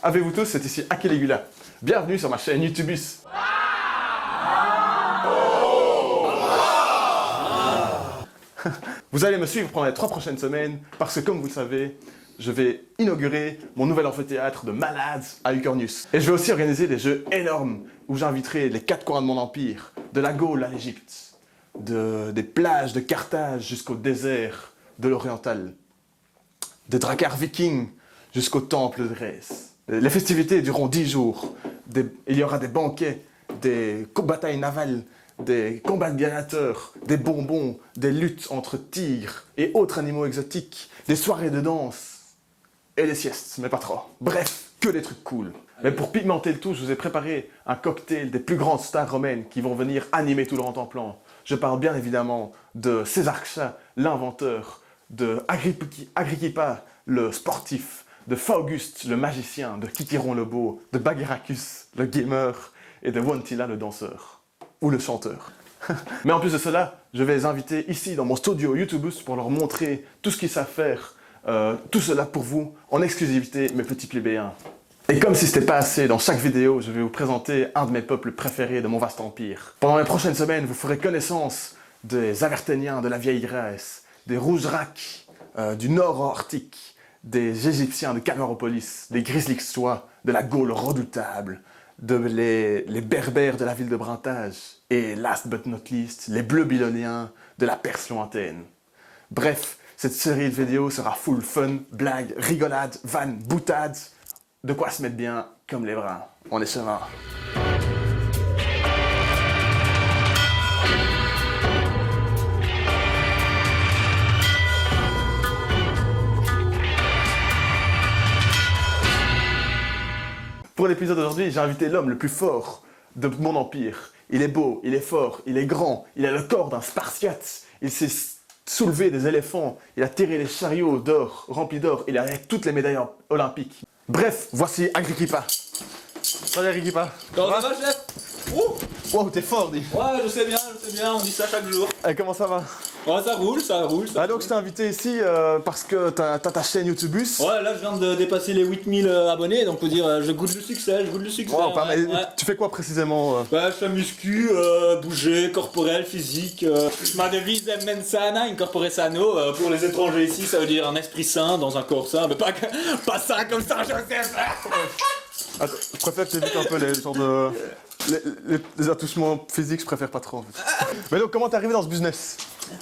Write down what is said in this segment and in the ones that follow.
Avez-vous tous, c'est ici Akelegula. Bienvenue sur ma chaîne YouTubus. Vous allez me suivre pendant les 3 prochaines semaines parce que, comme vous le savez, je vais inaugurer mon nouvel amphithéâtre de malades à Ucornius. Et je vais aussi organiser des jeux énormes où j'inviterai les 4 coins de mon empire, de la Gaule à l'Égypte, des plages de Carthage jusqu'au désert de l'Oriental, des dracars vikings jusqu'au temple de Grèce. Les festivités dureront 10 jours. Il y aura des banquets, des batailles navales, des combats de gladiateurs, des bonbons, des luttes entre tigres et autres animaux exotiques, des soirées de danse et des siestes, mais pas trop. Bref, que des trucs cool. Mais pour pigmenter le tout, je vous ai préparé un cocktail des plus grandes stars romaines qui vont venir animer tout le Rantanplan. Je parle bien évidemment de Césarcha, l'inventeur, de Agrippa, le sportif, de Fauguste, le magicien, de Kikiron le beau, de Bagheracus, le gamer, et de Wantila, le danseur. Ou le chanteur. Mais en plus de cela, je vais les inviter ici dans mon studio YouTubus pour leur montrer tout ce qu'ils savent faire. Tout cela pour vous, en exclusivité, mes petits plébéiens. Et comme si c'était pas assez, dans chaque vidéo, je vais vous présenter un de mes peuples préférés de mon vaste empire. Pendant les prochaines semaines, vous ferez connaissance des Averténiens de la vieille Grèce, des Rougeraks du nord arctique, des Égyptiens de Camaropolis, des Grizzlixois de la Gaule redoutable, les Berbères de la ville de Brintage, et last but not least, les Bleus Babyloniens de la Perse lointaine. Bref, cette série de vidéos sera full fun, blagues, rigolades, vannes, boutades, de quoi se mettre bien comme les brins. On est serein. Pour l'épisode d'aujourd'hui, j'ai invité l'homme le plus fort de mon empire. Il est beau, il est fort, il est grand, il a le corps d'un Spartiate, il s'est soulevé des éléphants, il a tiré les chariots d'or, remplis d'or, il a toutes les médailles olympiques. Bref, voici Agrippa. Salut Agrippa. Comment ça va, chef? Wow, t'es fort, dis. Ouais, je sais bien, on dit ça chaque jour. Et comment ça va? Ouais, ça roule. Ah, donc je t'ai invité ici parce que t'as ta chaîne YouTubus. Ouais, là je viens de dépasser les 8000 abonnés, donc on peut dire je goûte le succès, Wow, ouais, mais ouais. tu fais quoi précisément Bah, je fais muscu, bouger, corporel, physique. Ma devise est mens sana, incorpore sano. Pour les étrangers ici, ça veut dire un esprit sain dans un corps sain, mais pas sain comme ça, Joseph. Attends, je préfère que tu évites un peu les genres de... Les attouchements physiques, je préfère pas trop en fait. Mais donc, comment t'es arrivé dans ce business?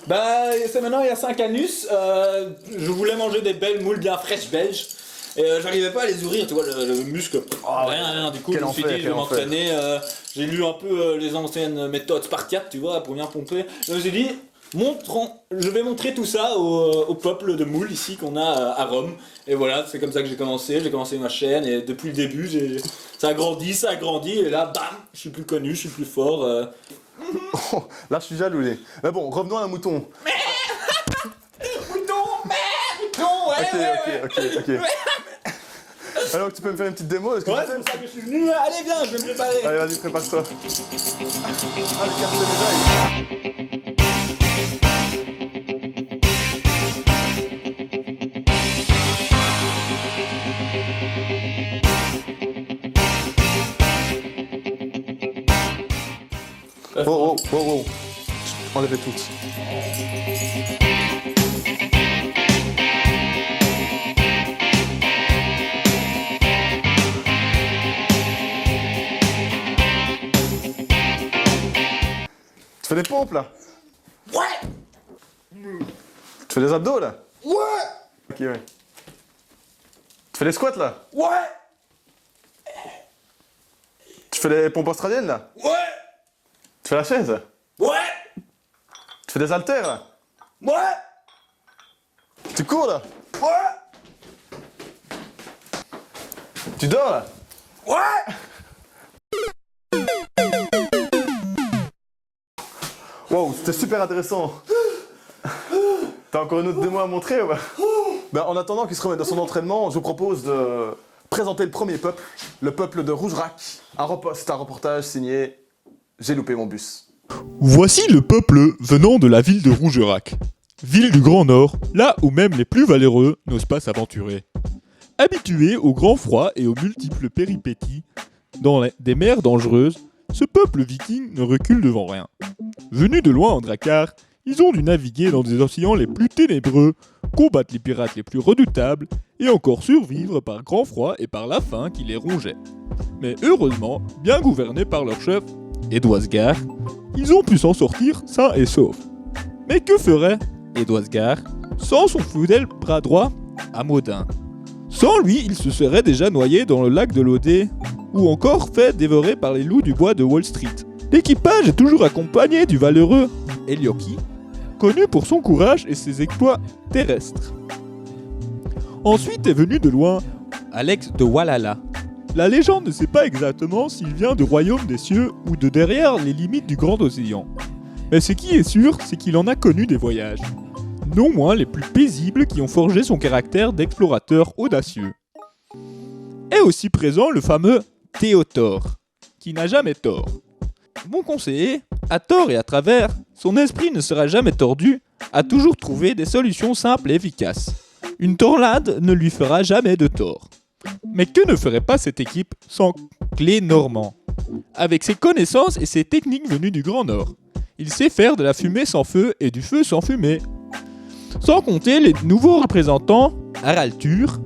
Bah, c'est maintenant il y a 5 anus, je voulais manger des belles moules bien fraîches belges. Et j'arrivais pas à les ouvrir, tu vois, le muscle, rien, du coup je me suis dit je vais m'entraîner, j'ai lu un peu les anciennes méthodes spartiates, tu vois, pour bien pomper. Je me suis dit, je vais montrer tout ça au peuple de moules ici qu'on a à Rome. Et voilà, c'est comme ça que j'ai commencé ma chaîne et depuis le début, ça a grandi, et là, bam, je suis plus connu, je suis plus fort. Oh, là je suis jaloux. Mais bon, revenons à un mouton. Mouton, ouais. Ok. Alors tu peux me faire une petite démo? Ouais, c'est pour ça que je suis venu. Allez, viens, je vais me préparer. Allez, vas-y, prépare-toi. Ah, le carte médaille. Wow. Enlevez toutes. Tu fais des pompes là? Ouais. Tu fais des abdos là? Ouais. Ok, ouais. Tu fais des squats là? Ouais. Tu fais les pompes australiennes là? Ouais. Tu fais la chaise? Ouais. Tu fais des haltères là? Ouais. Tu cours là? Ouais. Tu dors là? Ouais. Wow, c'était super intéressant. T'as encore une autre démo à montrer ou pas? Ben, en attendant qu'il se remette dans son entraînement, je vous propose de présenter le premier peuple, le peuple de Rougerak. C'est un reportage signé J'ai loupé mon bus. Voici le peuple venant de la ville de Rougerach. Ville du Grand Nord, là où même les plus valeureux n'osent pas s'aventurer. Habitué au grand froid et aux multiples péripéties dans des mers dangereuses, ce peuple viking ne recule devant rien. Venus de loin en Drakkar, ils ont dû naviguer dans des océans les plus ténébreux, combattre les pirates les plus redoutables et encore survivre par grand froid et par la faim qui les rongeait. Mais heureusement, bien gouvernés par leur chef, Edwasgar, ils ont pu s'en sortir sains et saufs. Mais que ferait Edwasgar sans son fidèle bras droit, Amodin? Sans lui, il se serait déjà noyé dans le lac de Lodé ou encore fait dévorer par les loups du bois de Wall Street. L'équipage est toujours accompagné du valeureux Elioki, connu pour son courage et ses exploits terrestres. Ensuite est venu de loin Alex de Walhalla. La légende ne sait pas exactement s'il vient du royaume des cieux ou de derrière les limites du grand océan. Mais ce qui est sûr, c'est qu'il en a connu des voyages. Non moins les plus paisibles qui ont forgé son caractère d'explorateur audacieux. Est aussi présent le fameux Théotor, qui n'a jamais tort. Bon conseiller, à tort et à travers, son esprit ne sera jamais tordu, a toujours trouvé des solutions simples et efficaces. Une tornade ne lui fera jamais de tort. Mais que ne ferait pas cette équipe sans Clé Normand? Avec ses connaissances et ses techniques venues du Grand Nord, il sait faire de la fumée sans feu et du feu sans fumée. Sans compter les nouveaux représentants, Haraldur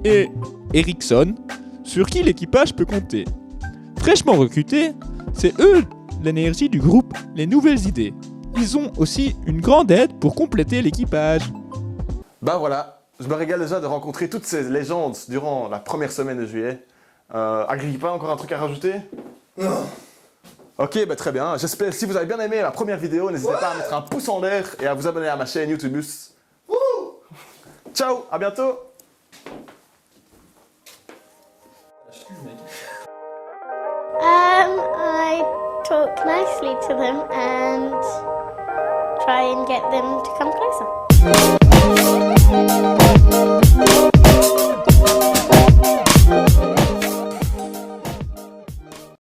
et Eriksson, sur qui l'équipage peut compter. Fraîchement recrutés, c'est eux l'énergie du groupe, les nouvelles idées. Ils ont aussi une grande aide pour compléter l'équipage. Bah voilà, je me régale déjà de rencontrer toutes ces légendes durant la première semaine de juillet. Agrippa, encore un truc à rajouter? Non. Ok, bah très bien. J'espère, si vous avez bien aimé la première vidéo, n'hésitez pas à mettre un pouce en l'air et à vous abonner à ma chaîne YouTube. Ciao, à bientôt. I talk nicely to them and try and get them to come closer.